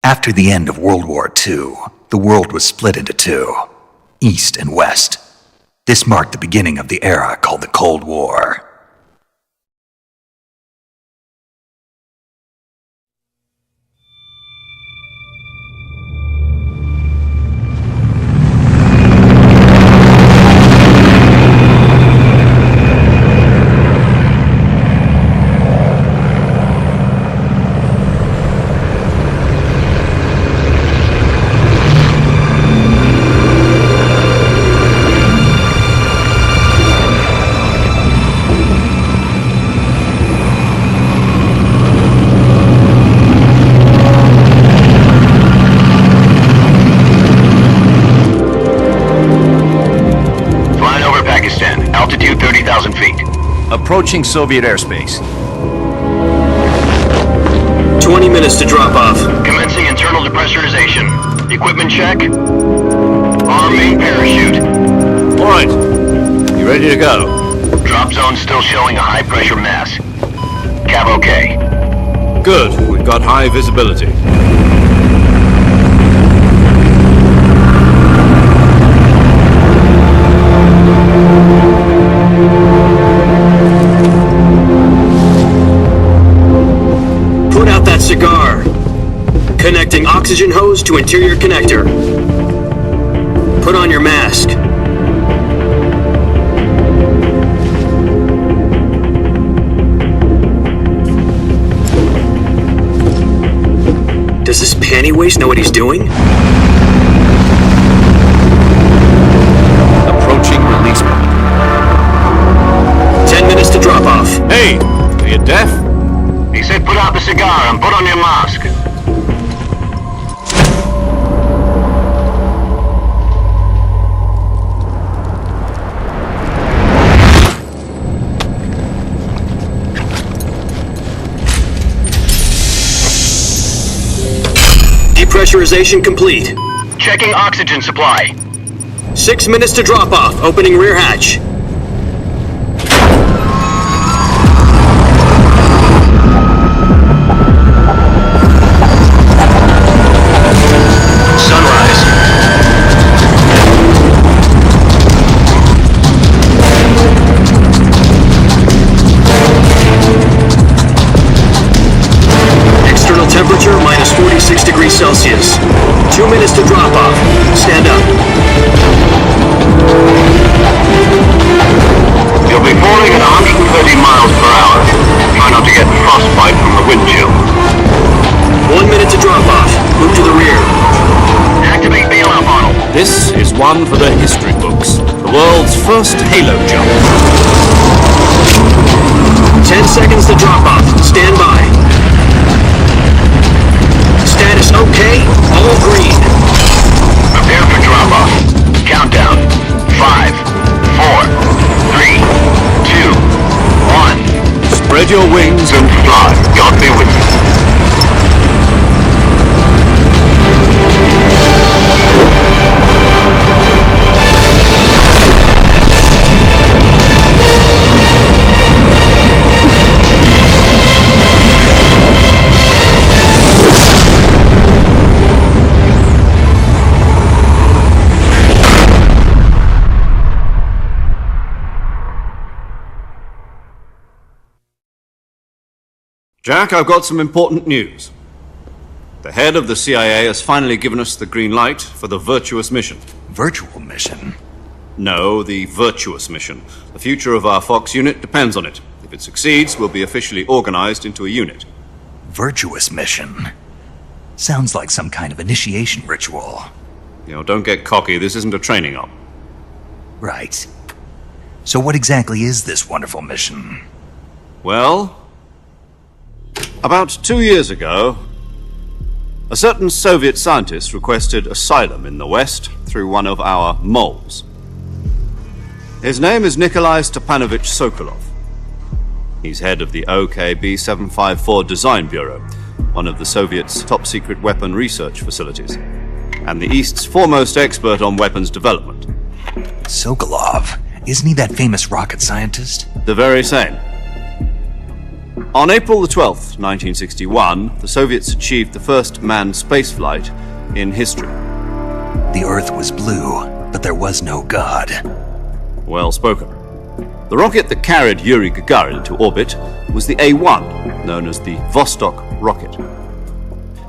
After the end of World War II, the world was split into two, East and West. This marked the beginning of the era called the Cold War. Approaching Soviet airspace. 20 minutes to drop off. Commencing internal depressurization. Equipment check. Arm main parachute. All right. You ready to go? Drop zone still showing a high pressure mass. Cav okay. Good. We've got high visibility. Cigar. Connecting oxygen hose to interior connector. Put on your mask. Does this panty waste know what he's doing? Approaching release point. 10 minutes to drop off. Hey, are you deaf? He said put out the cigar and put on your mask. Depressurization complete. Checking oxygen supply. 6 minutes to drop off. Opening rear hatch. Temperature minus 46 degrees Celsius. 2 minutes to drop off. Stand up. You'll be falling at 130 miles per hour. Try not to get frostbite from the wind chill. 1 minute to drop off. Move to the rear. Activate bailout model. This is one for the history books. The world's first halo jump. 10 seconds to drop off. Stand by. Status okay, all green. Prepare for drop-off. Countdown. 5, 4, 3, 2, 1. Spread your wings and fly. God be with you. Jack, I've got some important news. The head of the CIA has finally given us the green light for the Virtuous mission. Virtual mission? No, the Virtuous mission. The future of our Fox unit depends on it. If it succeeds, we'll be officially organized into a unit. Virtuous mission? Sounds like some kind of initiation ritual. Don't get cocky. This isn't a training op. Right. So what exactly is this wonderful mission? Well, about 2 years ago, a certain Soviet scientist requested asylum in the West through one of our moles. His name is Nikolai Stepanovich Sokolov. He's head of the OKB 754 Design Bureau, one of the Soviets' top-secret weapon research facilities, and the East's foremost expert on weapons development. Sokolov? Isn't he that famous rocket scientist? The very same. On April the 12th, 1961, the Soviets achieved the first manned spaceflight in history. The Earth was blue, but there was no God. Well spoken. The rocket that carried Yuri Gagarin to orbit was the A-1, known as the Vostok rocket.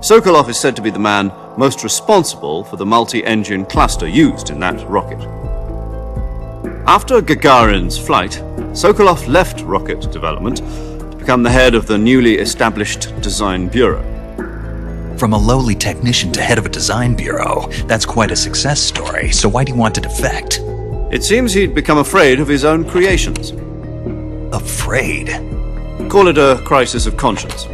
Sokolov is said to be the man most responsible for the multi-engine cluster used in that rocket. After Gagarin's flight, Sokolov left rocket development to become the head of the newly established Design Bureau. From a lowly technician to head of a design bureau, that's quite a success story, so why do you want to defect? It seems he'd become afraid of his own creations. Afraid? Call it a crisis of conscience.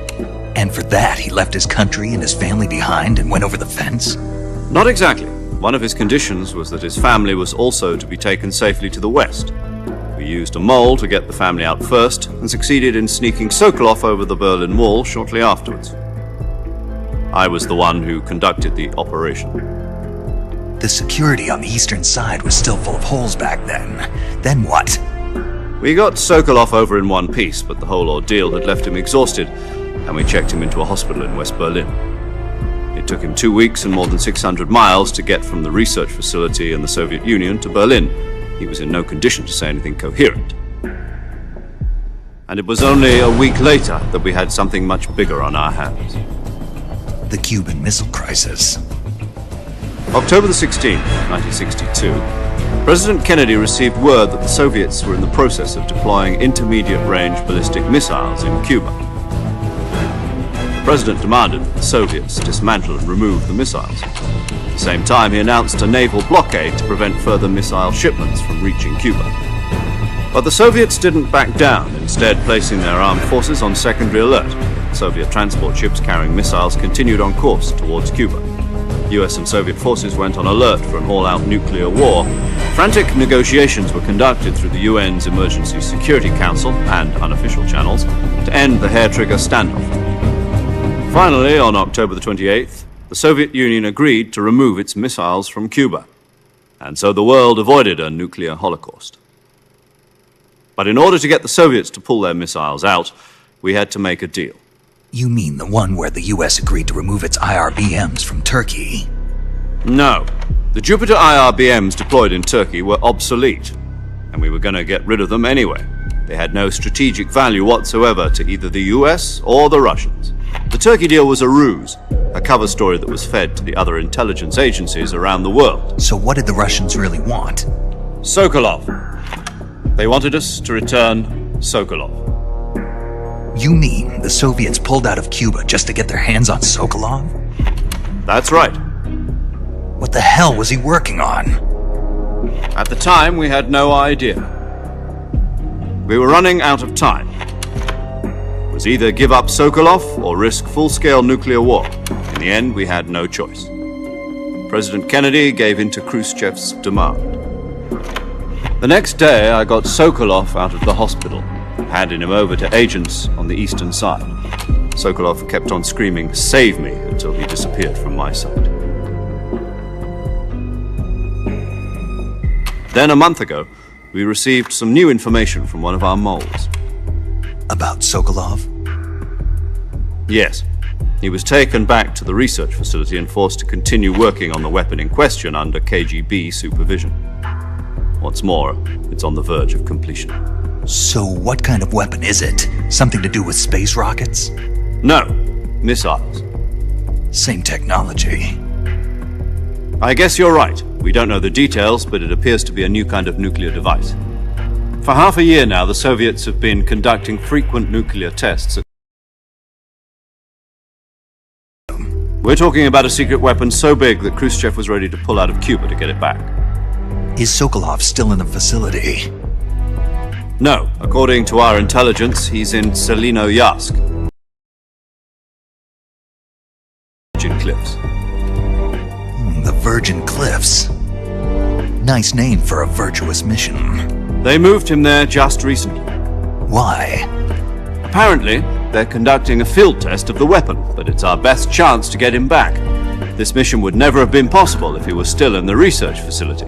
And for that, he left his country and his family behind and went over the fence? Not exactly. One of his conditions was that his family was also to be taken safely to the West. We used a mole to get the family out first and succeeded in sneaking Sokolov over the Berlin Wall shortly afterwards. I was the one who conducted the operation. The security on the eastern side was still full of holes back then. Then what? We got Sokolov over in one piece, but the whole ordeal had left him exhausted, and we checked him into a hospital in West Berlin. It took him 2 weeks and more than 600 miles to get from the research facility in the Soviet Union to Berlin. He was in no condition to say anything coherent. And it was only a week later that we had something much bigger on our hands. The Cuban Missile Crisis. October the 16th, 1962, President Kennedy received word that the Soviets were in the process of deploying intermediate-range ballistic missiles in Cuba. The President demanded that the Soviets dismantle and remove the missiles. At the same time, he announced a naval blockade to prevent further missile shipments from reaching Cuba. But the Soviets didn't back down, instead placing their armed forces on secondary alert. Soviet transport ships carrying missiles continued on course towards Cuba. US and Soviet forces went on alert for an all-out nuclear war. Frantic negotiations were conducted through the UN's Emergency Security Council and unofficial channels to end the hair-trigger standoff. Finally, on October the 28th, the Soviet Union agreed to remove its missiles from Cuba, and so the world avoided a nuclear holocaust. But in order to get the Soviets to pull their missiles out, we had to make a deal. You mean the one where the US agreed to remove its IRBMs from Turkey? No. The Jupiter IRBMs deployed in Turkey were obsolete, and we were going to get rid of them anyway. They had no strategic value whatsoever to either the US or the Russians. The Turkey deal was a ruse, a cover story that was fed to the other intelligence agencies around the world. So what did the Russians really want? Sokolov. They wanted us to return Sokolov. You mean the Soviets pulled out of Cuba just to get their hands on Sokolov? That's right. What the hell was he working on? At the time, we had no idea. We were running out of time. It was either give up Sokolov or risk full-scale nuclear war. In the end, we had no choice. President Kennedy gave in to Khrushchev's demand. The next day, I got Sokolov out of the hospital, handing him over to agents on the eastern side. Sokolov kept on screaming, "Save me," until he disappeared from my sight. Then a month ago, we received some new information from one of our moles. About Sokolov? Yes. He was taken back to the research facility and forced to continue working on the weapon in question under KGB supervision. What's more, it's on the verge of completion. So what kind of weapon is it? Something to do with space rockets? No, missiles. Same technology. I guess you're right. We don't know the details, but it appears to be a new kind of nuclear device. For half a year now, the Soviets have been conducting frequent nuclear tests. We're talking about a secret weapon so big that Khrushchev was ready to pull out of Cuba to get it back. Is Sokolov still in the facility? No, according to our intelligence, he's in Selino-Yarsk. Virgin Cliffs. The Virgin Cliffs. Nice name for a virtuous mission. They moved him there just recently. Why? Apparently, they're conducting a field test of the weapon, but it's our best chance to get him back. This mission would never have been possible if he was still in the research facility.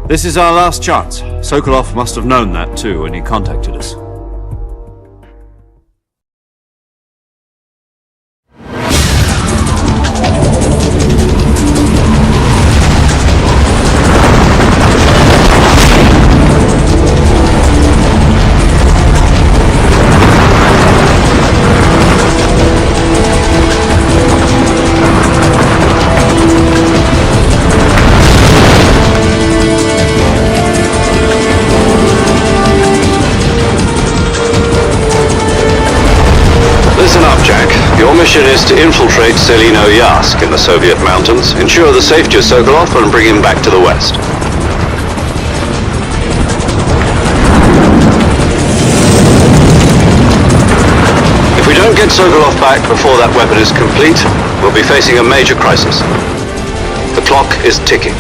This is our last chance. Sokolov must have known that too when he contacted us. Your mission is to infiltrate Selino-Yarsk in the Soviet mountains, ensure the safety of Sokolov, and bring him back to the West. If we don't get Sokolov back before that weapon is complete, we'll be facing a major crisis. The clock is ticking.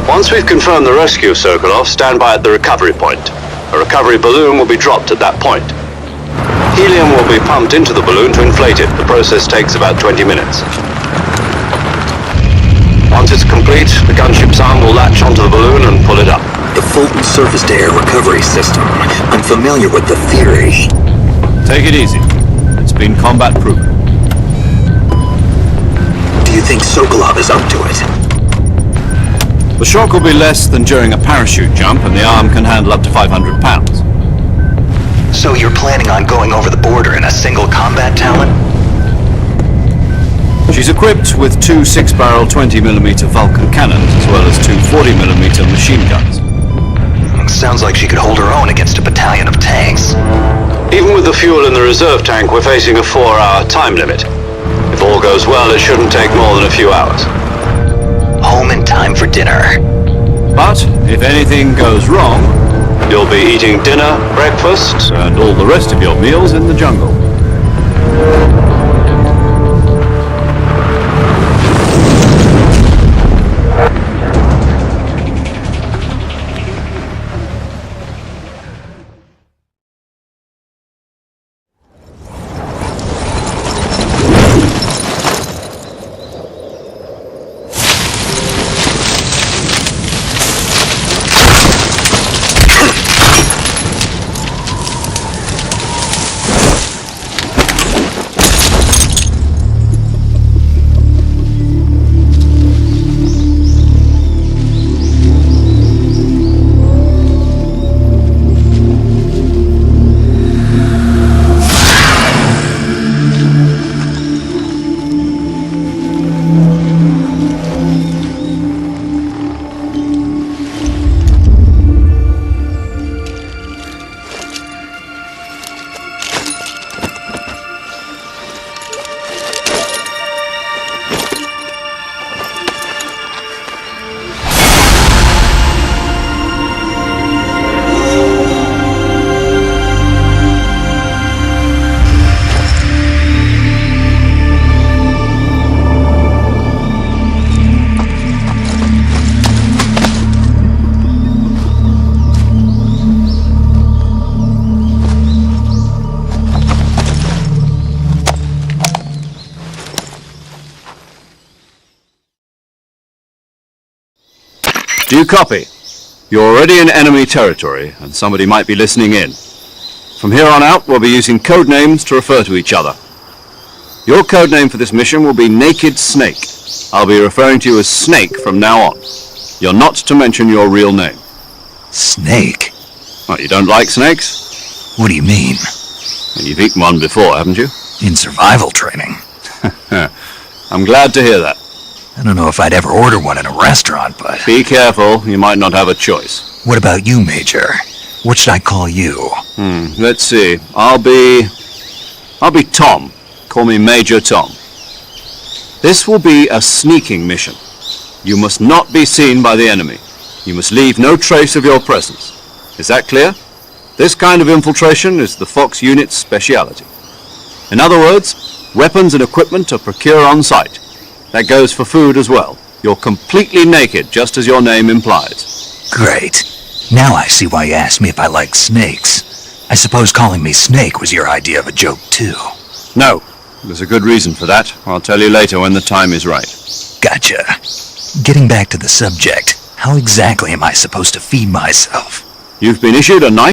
Once we've confirmed the rescue of Sokolov, stand by at the recovery point. A recovery balloon will be dropped at that point. Helium will be pumped into the balloon to inflate it. The process takes about 20 minutes. Once it's complete, the gunship's arm will latch onto the balloon and pull it up. The Fulton surface-to-air recovery system. I'm familiar with the theory. Take it easy. It's been combat-proven. Do you think Sokolov is up to it? The shock will be less than during a parachute jump, and the arm can handle up to 500 pounds. So you're planning on going over the border in a single combat talon? She's equipped with two 6-barrel 20mm Vulcan cannons, as well as two 40mm machine guns. Sounds like she could hold her own against a battalion of tanks. Even with the fuel in the reserve tank, we're facing a 4-hour time limit. If all goes well, it shouldn't take more than a few hours. Home in time for dinner. But if anything goes wrong, You'll be eating dinner, breakfast, and all the rest of your meals in the jungle. Do you copy? You're already in enemy territory, and somebody might be listening in. From here on out, we'll be using code names to refer to each other. Your code name for this mission will be Naked Snake. I'll be referring to you as Snake from now on. You're not to mention your real name. Snake? Well, you don't like snakes? What do you mean? Well, you've eaten one before, haven't you? In survival training? I'm glad to hear that. I don't know if I'd ever order one in a restaurant, but... Be careful, you might not have a choice. What about you, Major? What should I call you? Let's see. I'll be Tom. Call me Major Tom. This will be a sneaking mission. You must not be seen by the enemy. You must leave no trace of your presence. Is that clear? This kind of infiltration is the Fox unit's speciality. In other words, weapons and equipment are procured on site. That goes for food as well. You're completely naked, just as your name implies. Great. Now I see why you asked me if I like snakes. I suppose calling me Snake was your idea of a joke, too. No, there's a good reason for that. I'll tell you later when the time is right. Gotcha. Getting back to the subject, how exactly am I supposed to feed myself? You've been issued a knife